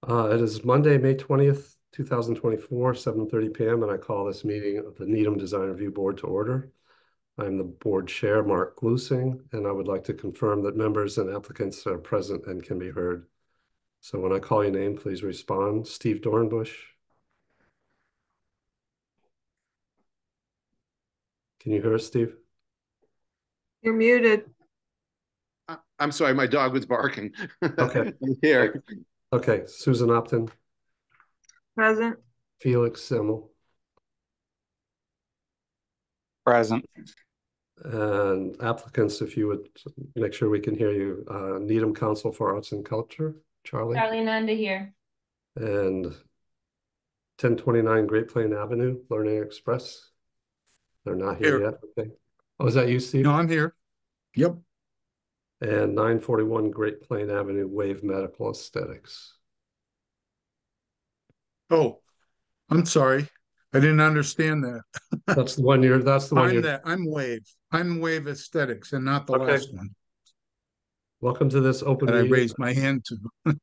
It is Monday, May 20th, 2024, 7:30 p.m., and I call this meeting of the Needham Design Review Board to order. I'm the board chair, Mark Glusing, and I would like to confirm that members and applicants are present and can be heard. So when I call your name, please respond. Steve Dornbush. Can you hear us, Steve? You're muted. I'm sorry, my dog was barking. Okay. I'm here. Okay, Susan Upton, Present. Felix Simmel, Present. and applicants, if you would make sure we can hear you. Needham Council for Arts and Culture, Charlie. Charlie Nanda here. And 1029 Great Plain Avenue, Learning Express. They're not here yet. Okay. Oh, is that you, Steve? No, I'm here. Yep. And 941 Great Plain Avenue, Wave Medical Aesthetics. Oh, I'm sorry. I didn't understand that. That's the one you're. I'm Wave. I'm Wave Aesthetics and not the last one. Welcome to this open that meeting. I raised my hand to.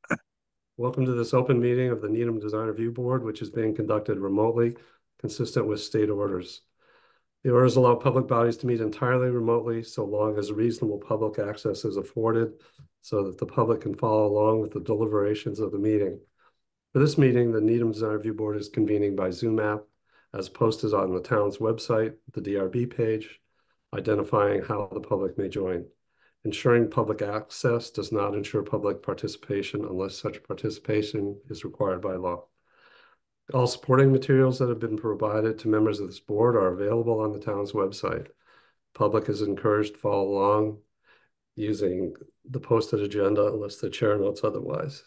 Welcome to this open meeting of the Needham Design Review Board, which is being conducted remotely, consistent with state orders. The orders allow public bodies to meet entirely remotely so long as reasonable public access is afforded so that the public can follow along with the deliberations of the meeting. For this meeting, the Needham Design Review Board is convening by Zoom app as posted on the town's website, the DRB page, identifying how the public may join. Ensuring public access does not ensure public participation unless such participation is required by law. All supporting materials that have been provided to members of this board are available on the town's website. Public is encouraged to follow along using the posted agenda unless the chair notes otherwise.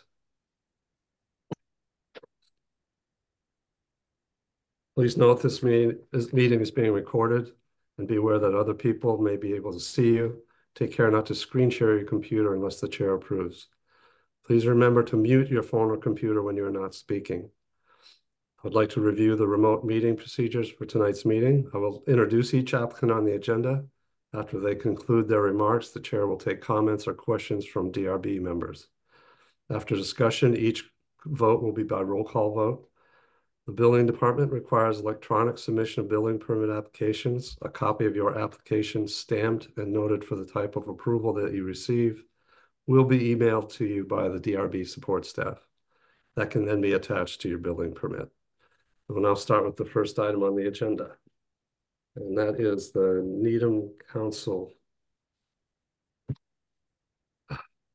Please note this meeting is being recorded and be aware that other people may be able to see you. Take care not to screen share your computer unless the chair approves. Please remember to mute your phone or computer when you're not speaking. I would like to review the remote meeting procedures for tonight's meeting. I will introduce each applicant on the agenda. After they conclude their remarks, the chair will take comments or questions from DRB members. After discussion, each vote will be by roll call vote. The building department requires electronic submission of building permit applications. A copy of your application stamped and noted for the type of approval that you receive will be emailed to you by the DRB support staff. That can then be attached to your building permit. We'll now start with the first item on the agenda, and that is the Needham Council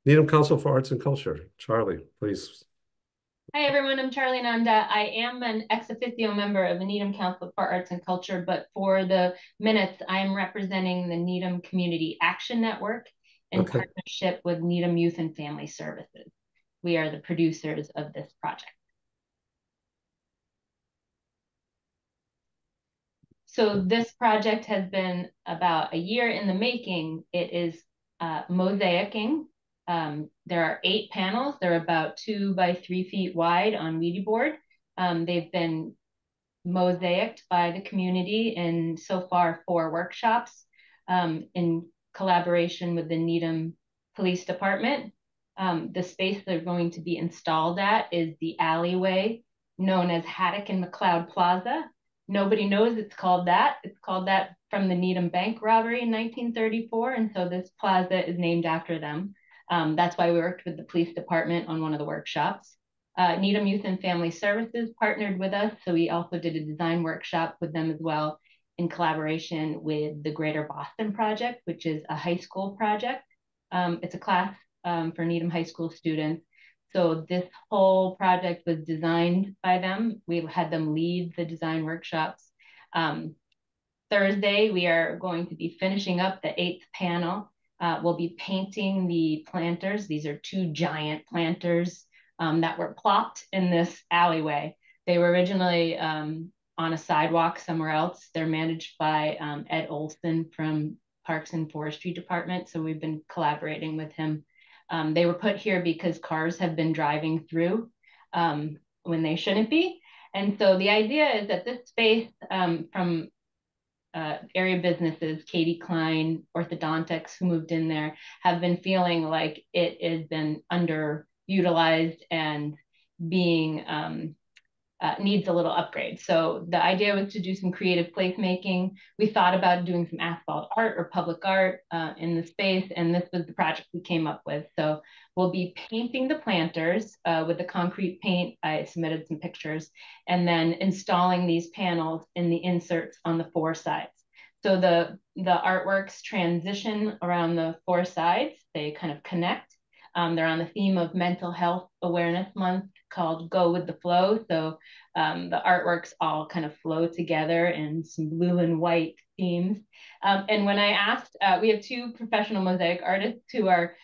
for Arts and Culture. Charlie, please. Hi, everyone. I'm Charlie Nanda. I am an ex officio member of the Needham Council for Arts and Culture, but for the minutes, I'm representing the Needham Community Action Network in partnership with Needham Youth and Family Services. We are the producers of this project. So this project has been about a year in the making. It is mosaicing. There are 8 panels. They're about 2 by 3 feet wide on Ouija board. They've been mosaicked by the community in so far 4 workshops in collaboration with the Needham Police Department. The space they're going to be installed at is the alleyway known as Haddock and McLeod Plaza. Nobody knows it's called that. It's called that from the Needham Bank robbery in 1934, and so this plaza is named after them. That's why we worked with the police department on one of the workshops. Needham Youth and Family Services partnered with us, so we also did a design workshop with them as well in collaboration with the Greater Boston Project, which is a high school project. It's a class for Needham High School students. So this whole project was designed by them. We had them lead the design workshops. Thursday, we are going to be finishing up the 8th panel. We'll be painting the planters. These are 2 giant planters that were plopped in this alleyway. They were originally on a sidewalk somewhere else. They're managed by Ed Olson from Parks and Forestry Department. So we've been collaborating with him. They were put here because cars have been driving through when they shouldn't be. And so the idea is that this space from area businesses, Katie Klein, orthodontics, who moved in there, have been feeling like it has been underutilized and being needs a little upgrade. So the idea was to do some creative placemaking. We thought about doing some asphalt art or public art in the space, and this was the project we came up with. So we'll be painting the planters with the concrete paint. I submitted some pictures, and then installing these panels in the inserts on the 4 sides. So the artworks transition around the 4 sides. They kind of connect. They're on the theme of Mental Health Awareness Month called Go With The Flow. So the artworks all kind of flow together in some blue and white themes. And when I asked, we have 2 professional mosaic artists who are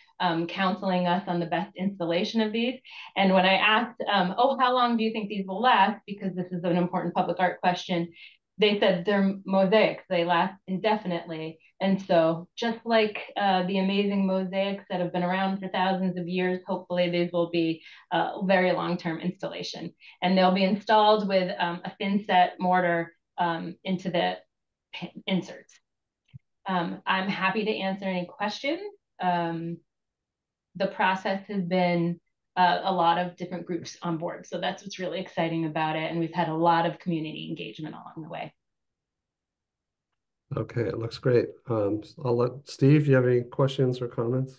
counseling us on the best installation of these. And when I asked, oh, how long do you think these will last? Because this is an important public art question. They said they're mosaics, they last indefinitely. And so just like the amazing mosaics that have been around for thousands of years, hopefully these will be a very long-term installation. And they'll be installed with a thin set mortar into the inserts. I'm happy to answer any questions. The process has been a lot of different groups on board. So that's what's really exciting about it. And we've had a lot of community engagement along the way. Okay, it looks great. I'll let Steve, you have any questions or comments?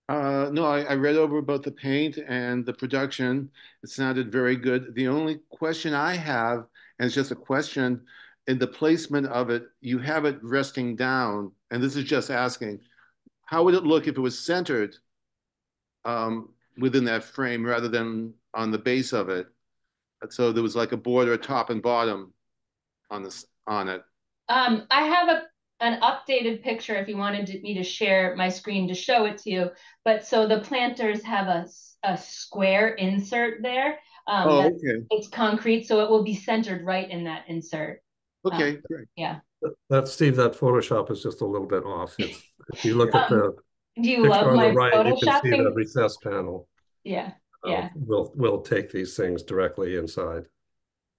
No, I read over about the paint and the production. It sounded very good. The only question I have, and it's just a question, in the placement of it, you have it resting down, and this is just asking, how would it look if it was centered within that frame rather than on the base of it? So there was like a border top and bottom on it. I have an updated picture if you wanted me to share my screen to show it to you. But so the planters have a square insert there. Oh, okay. It's concrete, so it will be centered right in that insert. Okay, great. Yeah. That Steve, that Photoshop is just a little bit off. If you look at the do you picture love on the my right, you can see photoshopping? the recessed panel. Yeah. Yeah. We'll take these things directly inside.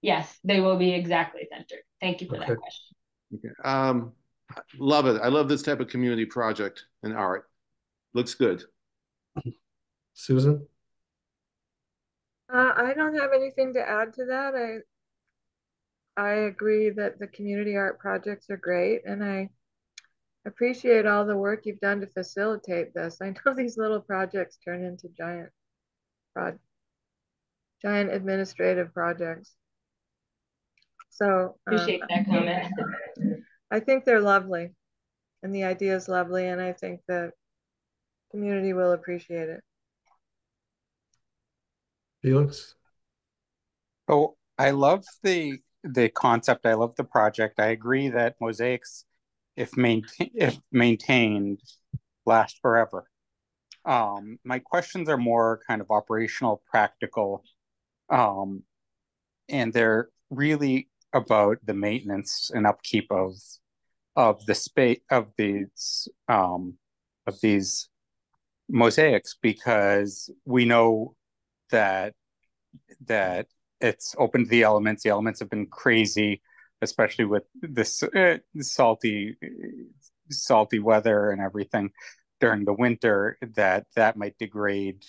Yes, they will be exactly centered. Thank you for that question. Okay. Love it. I love this type of community project and art. Looks good. Susan? I don't have anything to add to that. I agree that the community art projects are great, and I appreciate all the work you've done to facilitate this. I know these little projects turn into giant administrative projects. So Appreciate that comment. I think they're lovely, and the idea is lovely, and I think the community will appreciate it. Felix? Oh, I love the concept. I love the project. I agree that mosaics, if maintained, last forever. My questions are more kind of operational, practical, and they're really about the maintenance and upkeep of the space of these mosaics, because we know that it's open to the elements. The elements have been crazy, especially with this salty weather and everything during the winter. That might degrade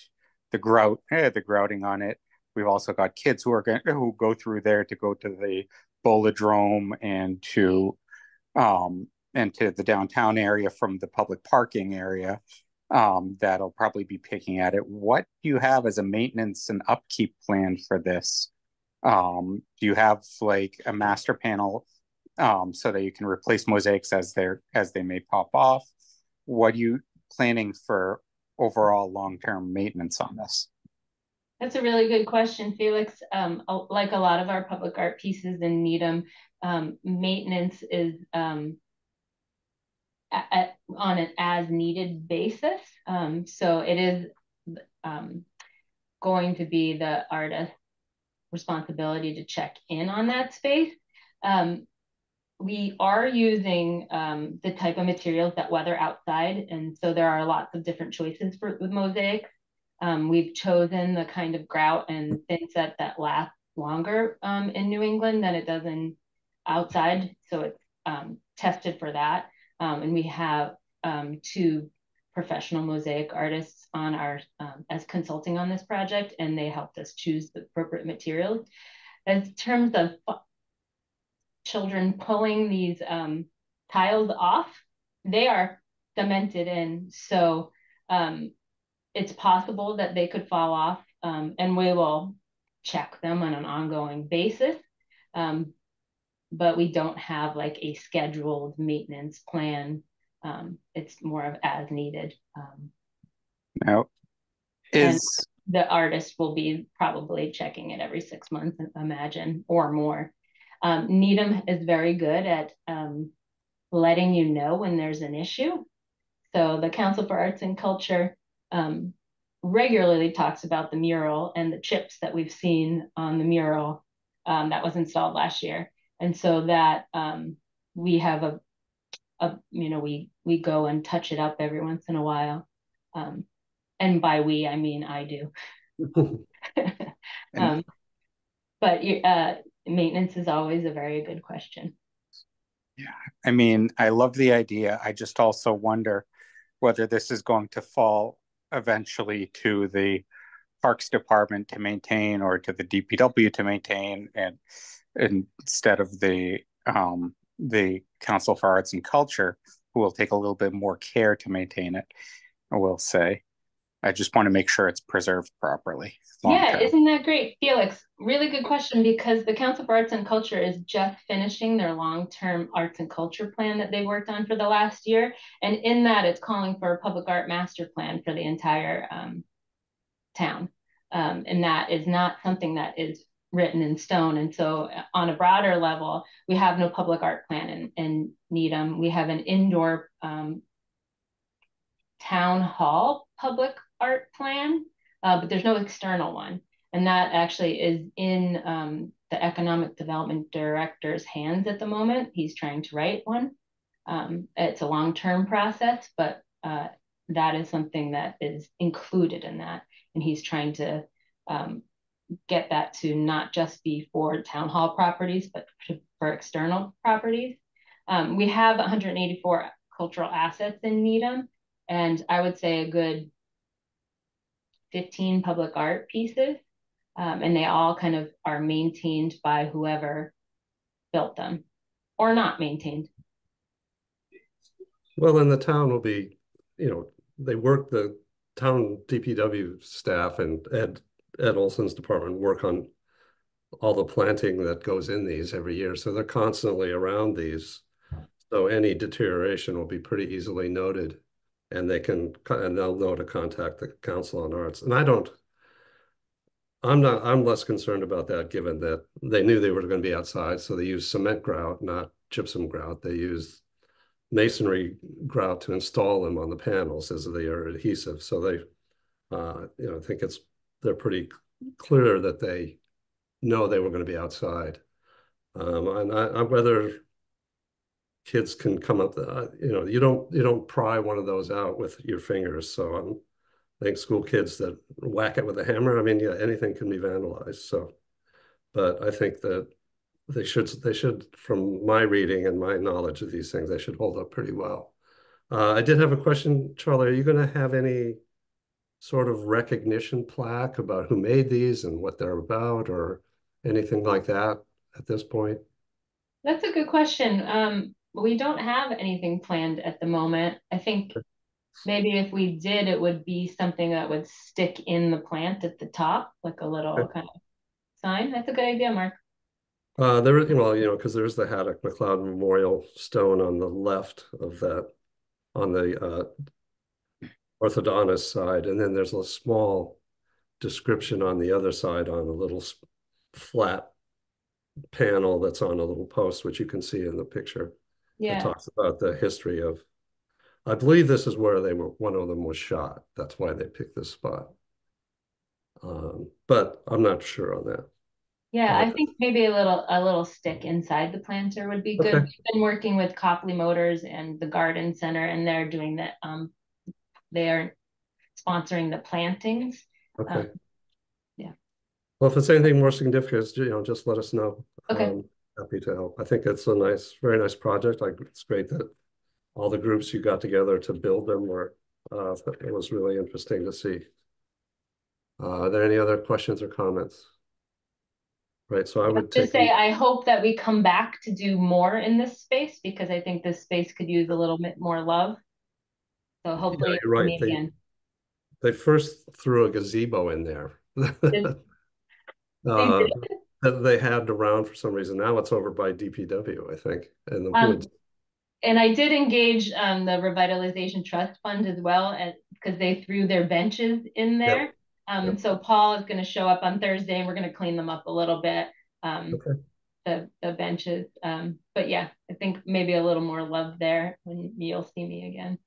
the grouting on it. We've also got kids who go through there to go to the Bolodrome and to the downtown area from the public parking area. That'll probably be picking at it. What do you have as a maintenance and upkeep plan for this? Do you have like a master panel so that you can replace mosaics as they may pop off? What are you planning for overall long-term maintenance on this? That's a really good question, Felix. Like a lot of our public art pieces in Needham, maintenance is on an as-needed basis. So it is going to be the artist's responsibility to check in on that space. We are using the type of materials that weather outside, and so there are lots of different choices with mosaics. We've chosen the kind of grout and thin set that lasts longer in New England than it does in outside, so it's tested for that. And we have 2 professional mosaic artists on our as consulting on this project, and they helped us choose the appropriate materials. In terms of children pulling these tiles off, they are cemented in, so it's possible that they could fall off, and we will check them on an ongoing basis. But we don't have like a scheduled maintenance plan. It's more of as needed. Now, And the artist will be probably checking it every 6 months, imagine, or more. Needham is very good at letting you know when there's an issue. So the Council for Arts and Culture regularly talks about the mural and the chips that we've seen on the mural that was installed last year. And so that we have we go and touch it up every once in a while. And by we, I mean I do. But maintenance is always a very good question. Yeah, I mean, I love the idea. I just also wonder whether this is going to fall eventually to the Parks Department to maintain or to the DPW to maintain, and instead of the Council for Arts and Culture, who will take a little bit more care to maintain it, I will say. I just want to make sure it's preserved properly. Yeah, isn't that great? Felix, really good question, because the Council for Arts and Culture is just finishing their long-term arts and culture plan that they worked on for the last year. And in that, it's calling for a public art master plan for the entire town. And that is not something that is written in stone. And so on a broader level, we have no public art plan in Needham. We have an indoor town hall public art plan, but there's no external one. And that actually is in the economic development director's hands at the moment. He's trying to write one. It's a long-term process, but that is something that is included in that. And he's trying to get that to not just be for town hall properties, but for external properties. We have 184 cultural assets in Needham, and I would say a good 15 public art pieces. And they all kind of are maintained by whoever built them, or not maintained. Well, then the town will be, they work, the town DPW staff and Ed Olson's department work on all the planting that goes in these every year. So they're constantly around these. So any deterioration will be pretty easily noted, and they'll know to contact the Council on Arts. And I'm less concerned about that, given that they knew they were going to be outside. So they used cement grout, not gypsum grout. They used masonry grout to install them on the panels as they are adhesive. So they, I think they're pretty clear that they know they were going to be outside. And whether kids can come up, you don't pry one of those out with your fingers. So I think school kids that whack it with a hammer, I mean, yeah, anything can be vandalized. So, but I think that they should, from my reading and my knowledge of these things, they should hold up pretty well. I did have a question, Charlie. Are you going to have any sort of recognition plaque about who made these and what they're about, or anything like that at this point? That's a good question. We don't have anything planned at the moment. I think maybe if we did, it would be something that would stick in the plant at the top, like a little kind of sign. That's a good idea, Mark. There is, because there's the Haddock MacLeod Memorial Stone on the left of that, on the orthodontist side, and then there's a small description on the other side on a little flat panel that's on a little post, which you can see in the picture. Yeah. It talks about the history of, I believe this is where one of them was shot. That's why they picked this spot. But I'm not sure on that. Yeah, I think maybe a little stick inside the planter would be good. Okay. We've been working with Copley Motors and the Garden Center, and they're doing that. They are sponsoring the plantings. Okay. Yeah. Well, if it's anything more significant, just let us know. Okay. Happy to help. I think it's a very nice project. It's great that all the groups you got together to build them were It was really interesting to see. Are there any other questions or comments? Right, so I would Just take, say, I hope that we come back to do more in this space because I think this space could use a little bit more love. So yeah, hopefully you're right. meet again. They first threw a gazebo in there. They Uh, did. that they had around for some reason. Now it's over by DPW, I think, in the Um, woods. And I did engage the Revitalization Trust Fund as well, because they threw their benches in there. Yep. So Paul is going to show up on Thursday, and we're going to clean them up a little bit. Okay. The benches. But yeah, I think maybe a little more love there when you'll see me again.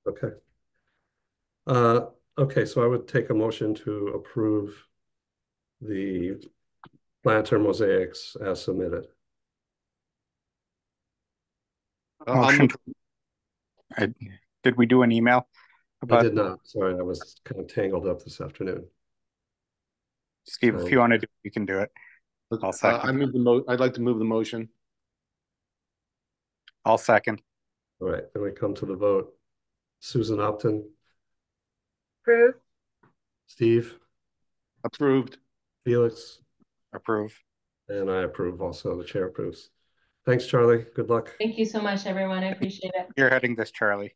Okay. Okay, so I would take a motion to approve the planter mosaics as submitted. Motion. Did we do an email I about did not. Sorry, I was kind of tangled up this afternoon. Steve? So, If you want to do it, you can do it. I'll second. I'd like to move the motion. I'll second. all right, then we come to the vote. Susan Upton, Approve. Steve, Approved. Felix, Approve. and I approve also. The chair approves. Thanks, Charlie. Good luck. Thank you so much, everyone. I appreciate it. You're heading this, Charlie.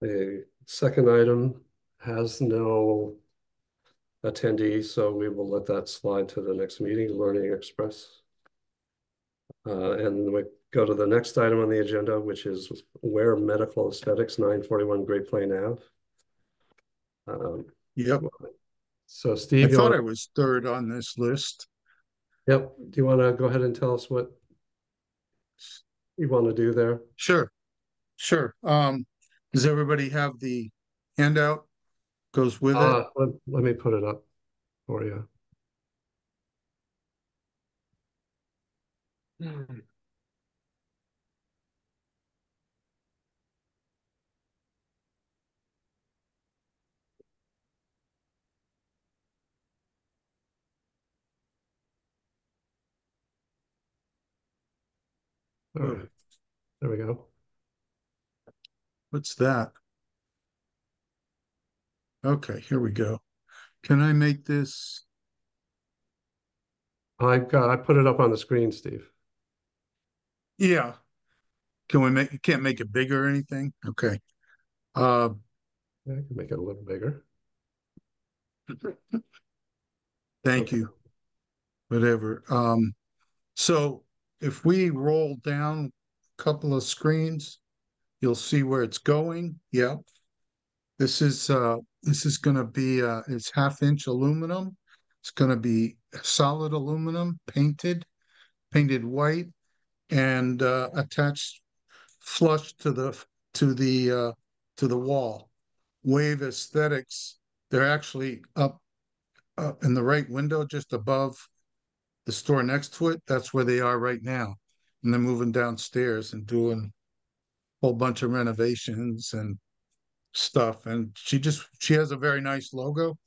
The second item has no attendee, so we will let that slide to the next meeting, Learning Express. And we go to the next item on the agenda, which is Ware Medical Aesthetics, 941 Great Plain Ave. Yep. So Steve, I thought I was third on this list. Yep. Do you want to go ahead and tell us what you want to do there? Sure. Does everybody have the handout? Goes with it? Let me put it up for you. All right. There we go. What's that? Okay, here we go. Can I make this? I put it up on the screen, Steve. Yeah. Can't make it bigger or anything? Okay. Yeah, I can make it a little bigger. Thank Okay. you. Whatever. So if we roll down a couple of screens, you'll see where it's going. Yeah. This is gonna be it's 1/2 inch aluminum. It's gonna be solid aluminum painted white and attached flush to the wall. Wave Aesthetics, they're actually up in the right window just above the store next to it. That's where they are right now. And they're moving downstairs and doing a whole bunch of renovations and stuff. And she has a very nice logo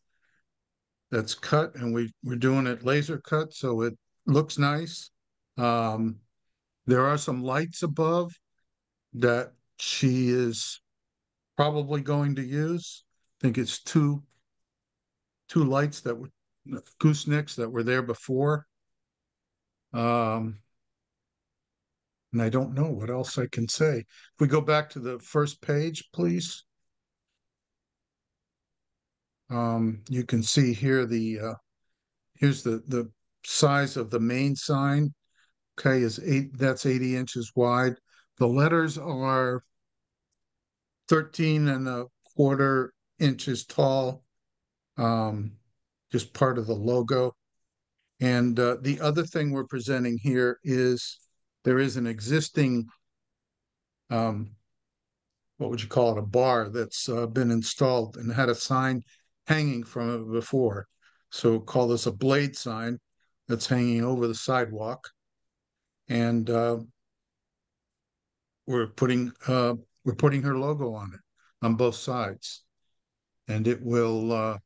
that's cut, and we're doing it laser cut, so it looks nice. There are some lights above that she is probably going to use. I think it's two lights that were goosenecks that were there before. And I don't know what else I can say. If we go back to the first page, please. You can see here here's the size of the main sign. Okay, that's 80 inches wide. The letters are 13¼ inches tall. Just part of the logo. And the other thing we're presenting here is there is an existing, what would you call it, a bar that's been installed and had a sign hanging from it before. So call this a blade sign that's hanging over the sidewalk. And we're putting her logo on it on both sides. And it will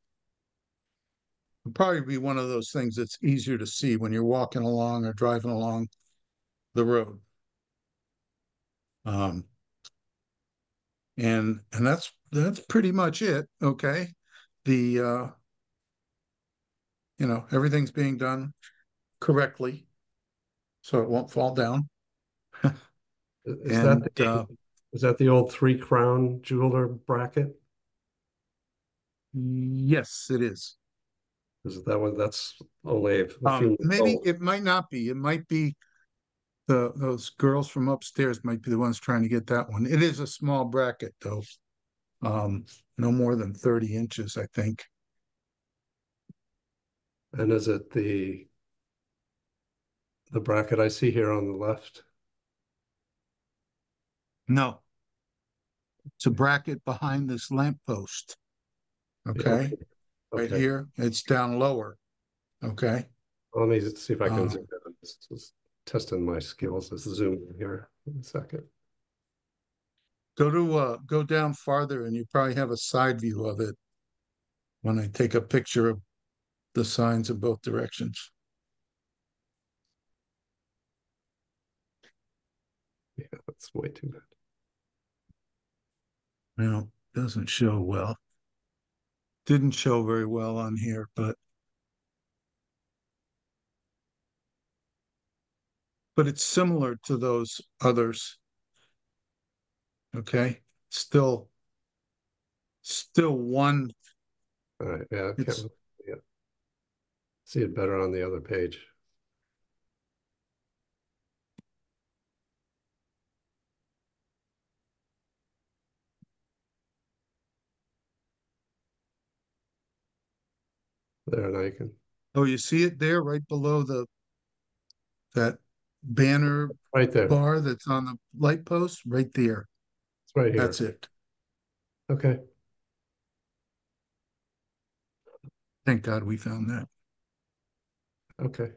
It'll probably be one of those things that's easier to see when you're walking along or driving along the road. Um, and that's pretty much it. Okay. The everything's being done correctly, so it won't fall down. Is And is that the old 3-crown jeweler bracket? yes, it is. Is that one? That's only a few months Maybe old. it might not be. It might be those girls from upstairs might be the ones trying to get that one. It is a small bracket though. No more than 30 inches, I think. And is it the bracket I see here on the left? No, it's a bracket behind this lamppost. Okay. Right Okay. here, it's down lower. Okay. Let me see if I can Um, zoom in. Just testing my skills. Let's zoom in here in a second. go down farther and you probably have a side view of it when I take a picture of the signs in both directions. Yeah, that's way too bad. Well, doesn't show well. Didn't show very well on here, but it's similar to those others. Okay. Still one. All right. Yeah. I It's can't see it better on the other page. There, now you can. Oh, you see it there right below that banner Right there. bar that's on the light post right there. It's right here. That's it. Okay. Thank God we found that. Okay.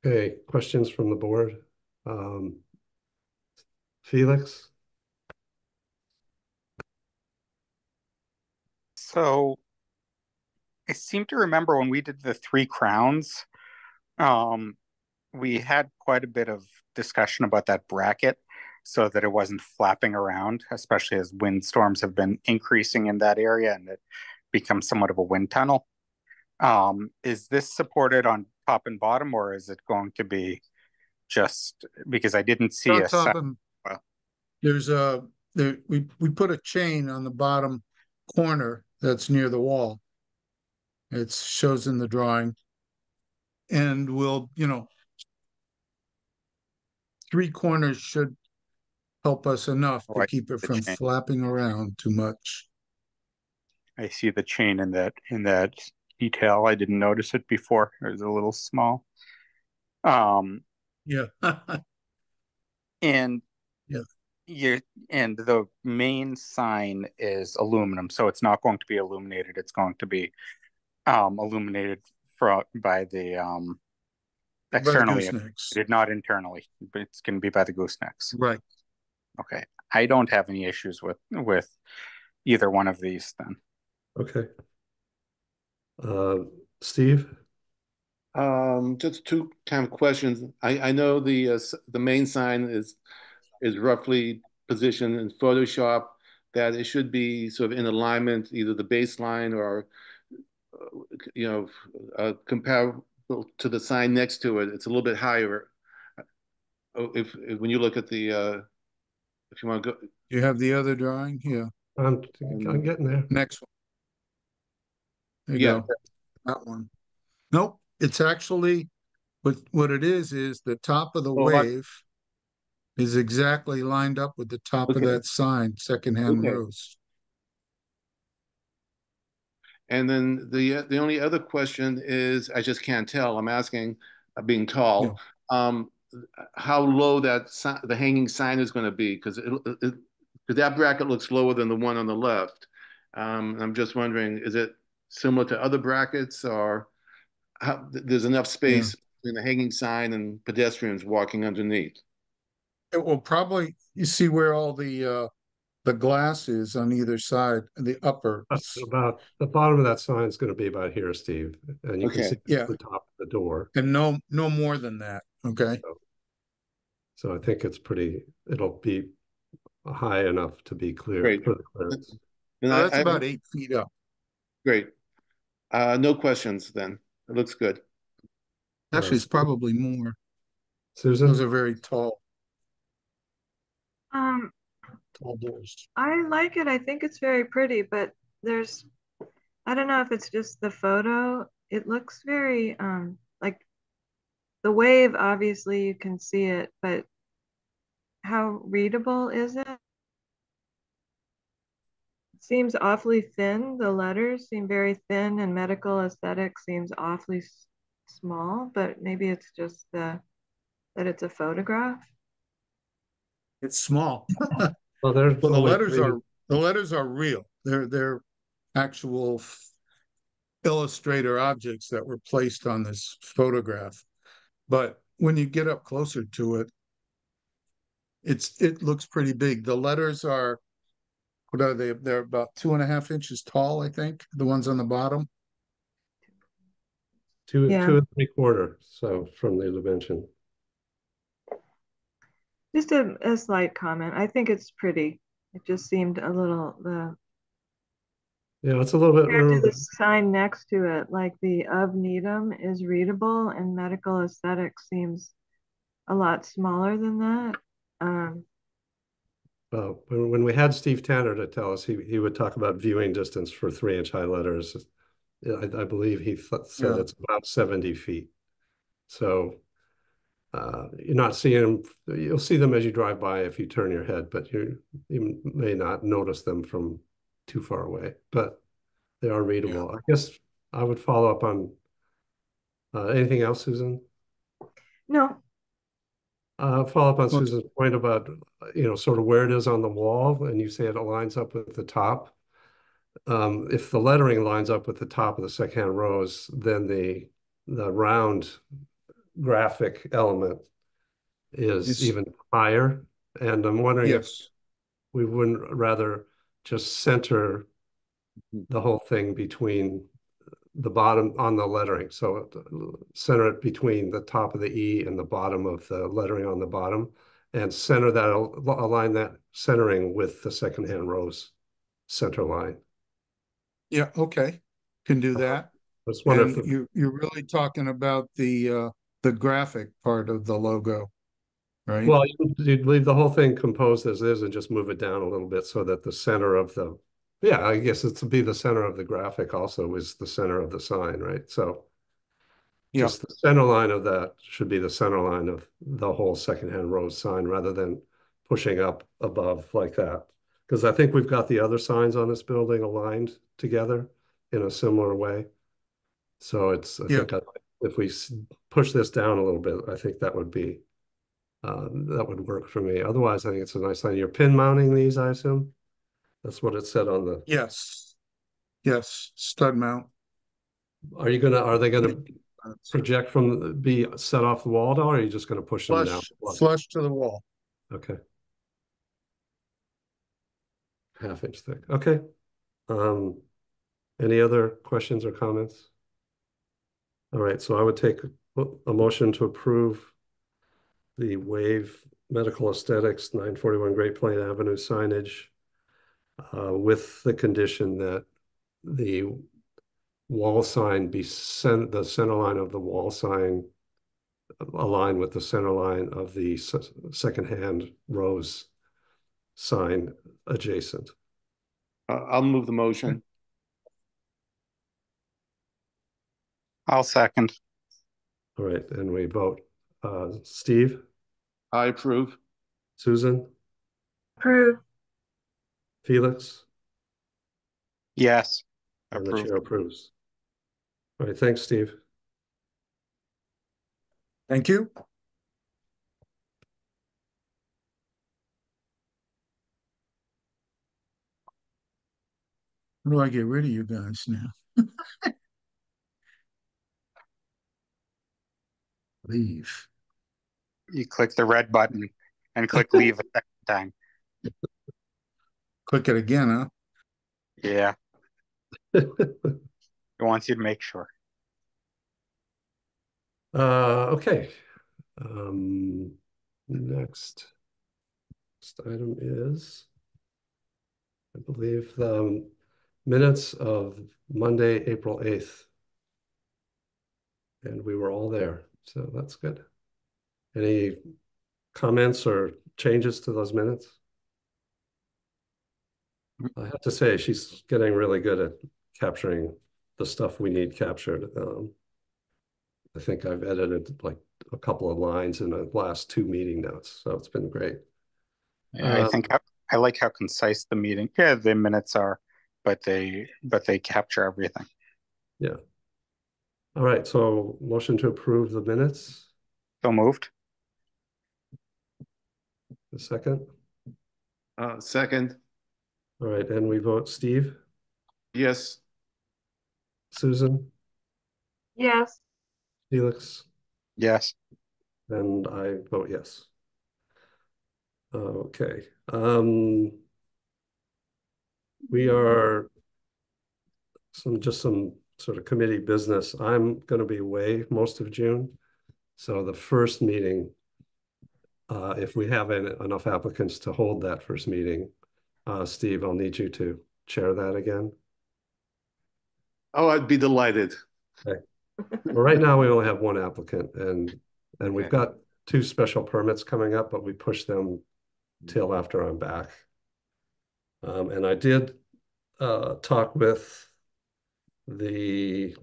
Okay. Questions from the board? Felix? So I seem to remember when we did the 3 crowns, we had quite a bit of discussion about that bracket so that it wasn't flapping around, especially as windstorms have been increasing in that area and it becomes somewhat of a wind tunnel. Is this supported on top and bottom, or is it going to be just because I didn't see On top of, well, there's we put a chain on the bottom corner that's near the wall. It shows in the drawing. And we'll, 3 corners should help us enough to I keep it the from chain. flapping around too much. I see the chain in that detail. I didn't notice it before. It was a little small. Yeah. And Yeah. and the main sign is aluminum, so it's not going to be illuminated. It's going to be illuminated by the By the externally, goosenecks. not internally, but it's going to be by the goosenecks. Right. Okay, I don't have any issues with either one of these then. Okay. Steve? Just two kind of questions. I know the main sign is roughly positioned in Photoshop, that it should be sort of in alignment, either the baseline or comparable to the sign next to it. It's a little bit higher. If when you look at the if you want to go, You have the other drawing? Yeah. I'm getting there. Next one. There you yeah, go. That one. Nope. It's actually what it is the top of the wave is exactly lined up with the top of okay, that sign, secondhand okay. rose. And then the only other question is, I just can't tell. I'm asking, being tall, how low the hanging sign is going to be, because that bracket looks lower than the one on the left. I'm just wondering, is it similar to other brackets, or there's enough space between the hanging sign and pedestrians walking underneath? It will probably, you see where all the the glass is on either side, the upper. About the bottom of that sign is going to be about here, Steve, and you can Okay. see Yeah. the top of the door. And no more than that. Okay. So I think it'll be high enough to be clear Great. for the clearance. And So that's I about 8 feet up. great. No questions then. It looks good. Actually, it's probably more. Susan? Those are very tall Um, doors. I like it. I think it's very pretty, but I don't know if it's just the photo. It looks very, like the wave, obviously you can see it, but how readable is it? It seems awfully thin. The letters seem very thin, and medical aesthetic seems awfully small, but maybe it's just that it's a photograph. It's small. Well, there's Well, only the letters are real. They're actual Illustrator objects that were placed on this photograph. But when you get up closer to it, it looks pretty big. The letters are, what are they? They're about 2.5 inches tall, I think. The ones on the bottom. two Yeah. 2 3/4. So from the dimension. Just a slight comment. I think it's pretty. It just seemed a little, Yeah, it's a little bit. compared to the sign next to it, like the of Needham is readable and medical aesthetics seems a lot smaller than that. When we had Steve Tanner to tell us, he would talk about viewing distance for 3-inch high letters. I believe he said Yeah. it's about 70 feet. So you're not seeing them. You'll see them as you drive by if you turn your head, but you may not notice them from too far away. But they are readable. I guess I would follow up on anything else, Susan? No, Follow up on Well, Susan's point about, sort of where it is on the wall, and you say it lines up with the top. If the lettering lines up with the top of the second-hand rows, then the round graphic element is It's- even higher. And I'm wondering if yes. we wouldn't rather just center the whole thing between the bottom on the lettering. So center it between the top of the E and the bottom of the lettering on the bottom, and center that, align that centering with the second-hand rows center line. Yeah. Okay. Can do that. I just wonder if And you're really talking about the graphic part of the logo, right? well, you'd leave the whole thing composed as is and just move it down a little bit so that the center of I guess it's to be the center of the graphic also is the center of the sign, right? So Yeah. just the center line of that should be the center line of the whole second-hand row sign rather than pushing up above like that. Because I think we've got the other signs on this building aligned together in a similar way. So I think if we push this down a little bit, I think that would work for me. Otherwise, I think it's a nice line. You're pin mounting these, I assume? That's what it said on the. Yes. Yes. Stud mount. Are they gonna project be set off the wall down, or are you just gonna push them down? Flush to the wall. Okay. 1/2 inch thick. Okay. Any other questions or comments? All right, so I would take a motion to approve the Wave Medical Aesthetics 941 Great Plain Avenue signage with the condition that the wall sign be the center line of the wall sign align with the center line of the second-hand rows sign adjacent. I'll move the motion. I'll second. All right, and we vote. Steve? I approve. Susan? approve. Felix? Yes. And the Approved. chair approves. All right, thanks, Steve. Thank you. How do I get rid of you guys now? Leave. You click the red button and click leave a second time. click it again, huh? Yeah, it wants you to make sure. Okay. Next item is, I believe, the minutes of Monday, April 8th. And we were all there, so that's good. Any comments or changes to those minutes? I have to say, she's getting really good at capturing the stuff we need captured. I think I've edited like a couple of lines in the last 2 meeting notes, so it's been great. Yeah, I think I like how concise the the minutes are, but they capture everything. Yeah. All right, so motion to approve the minutes. So moved. The second. Second, All right, and we vote Steve, yes. Susan, Yes. Felix, Yes. and I vote yes. Okay. We are some sort of committee business. I'm going to be away most of June. So the first meeting, if we have enough applicants to hold that first meeting, Steve, I'll need you to chair that again. Oh, I'd be delighted. Okay. Well, right now we only have 1 applicant, and we've got 2 special permits coming up, but we pushed them till after I'm back. And I did talk with the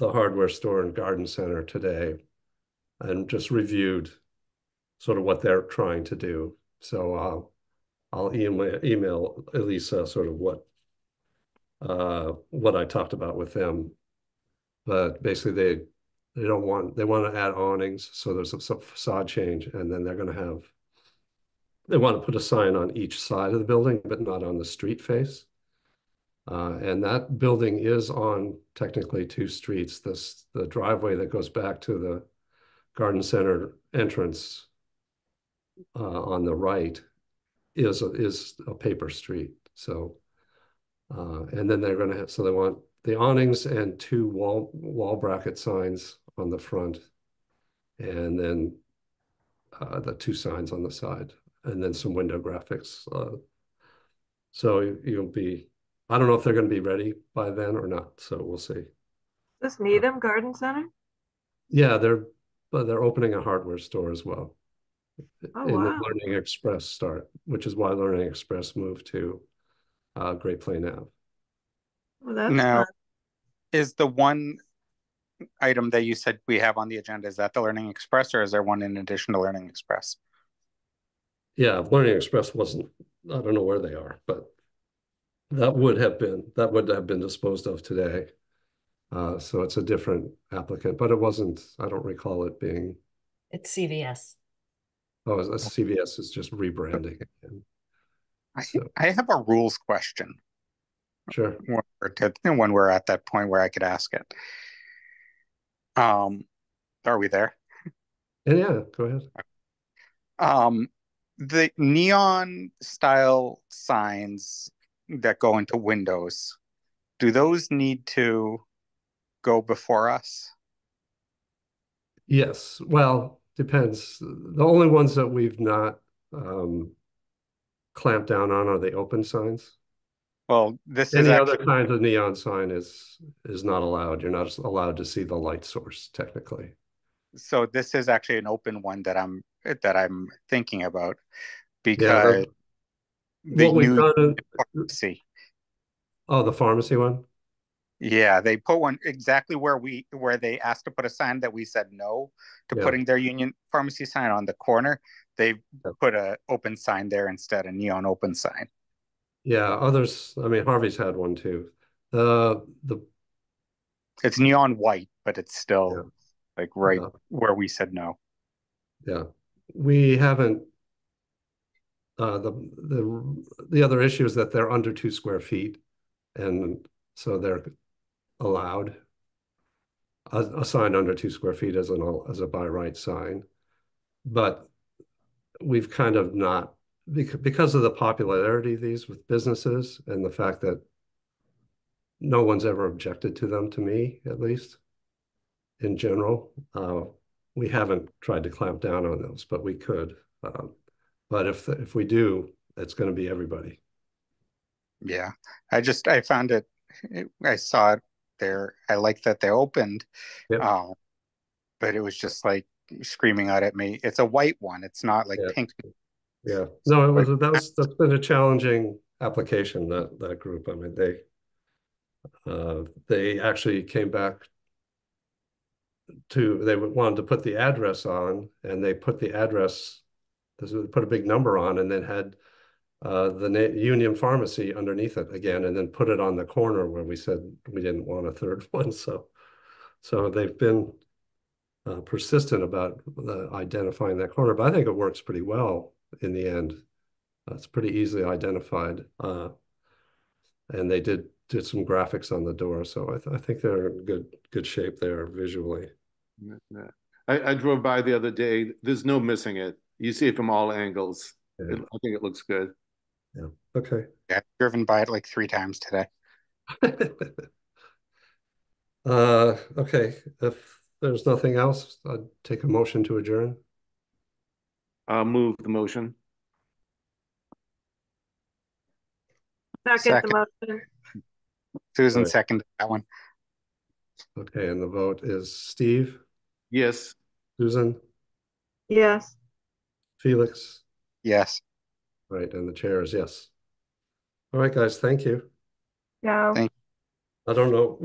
hardware store and garden center today, and just reviewed sort of what they're trying to do. So I'll email Elisa sort of what I talked about with them. But basically they want to add awnings, so there's some facade change, and then they want to put a sign on each side of the building, but not on the street face. And that building is on technically 2 streets. The driveway that goes back to the garden center entrance on the right is a paper street. So, and then they're going to they want the awnings and 2 wall bracket signs on the front, and then the 2 signs on the side, and then some window graphics. So you'll be, I don't know if they're going to be ready by then or not. So we'll see. This Needham Garden Center? Yeah, they're opening a hardware store as well. Oh, in the wow. Learning Express start, which is why Learning Express moved to Great Plain Ave. Well, that's Now, fun. is the one item that you said we have on the agenda, is that the Learning Express, or is there one in addition to Learning Express? Yeah, Learning Express wasn't, I don't know where they are, but that would have been disposed of today. So it's a different applicant, but it wasn't, I don't recall it being. It's CVS. Oh, CVS is just rebranding again. I have a rules question. Sure. When we're at that point where I could ask it. Are we there? Yeah, go ahead. The neon style signs that go into windows, do those need to go before us? Yes, well, depends. The only ones that we've not clamped down on are the open signs. Well, this is Any actually other kind of neon sign is not allowed. You're not allowed to see the light source technically. so this is actually an open one that I'm thinking about, Yeah, because the what we've new done. pharmacy. Oh, the pharmacy one. Yeah, they put one exactly where they asked to put a sign that we said no to Yeah. putting their Union Pharmacy sign on the corner. They put a open sign there instead, a neon open sign. Yeah, others. I mean, Harvey's had one too. The It's neon white, but it's still like right where we said no. Yeah, we haven't. The other issue is that they're under 2 square feet, and so they're allowed. A sign under 2 square feet as a by right sign, but we've kind of not because of the popularity of these with businesses and the fact that no one's ever objected to them, to me, at least, in general. We haven't tried to clamp down on those, but we could. But if we do, it's going to be everybody. Yeah, I found it. I saw it there. I like that they opened, Yep. But it was just like screaming out at me. It's a white one. It's not like Yeah. pink. Yeah. No, that's been a challenging application, that group. I mean, they actually came back they wanted to put the address on, and they put the address, they put a big number on, and then had the Union Pharmacy underneath it again, and then put it on the corner where we said we didn't want a third one. So they've been persistent about identifying that corner, but I think it works pretty well in the end. It's pretty easily identified, and they did some graphics on the door, so I think they're in good shape there visually. I drove by the other day. There's no missing it. You see it from all angles. Yeah. I think it looks good. Yeah. Okay. Yeah, I've driven by it like 3 times today. Okay. If there's nothing else, I'd take a motion to adjourn. I'll move the motion. Second the motion. Susan Right. seconded that one. Okay, and the vote is Steve, Yes. Susan, Yes. Felix, Yes. right, and the chair is yes. All right, guys, thank you. Yeah. Thank I don't know.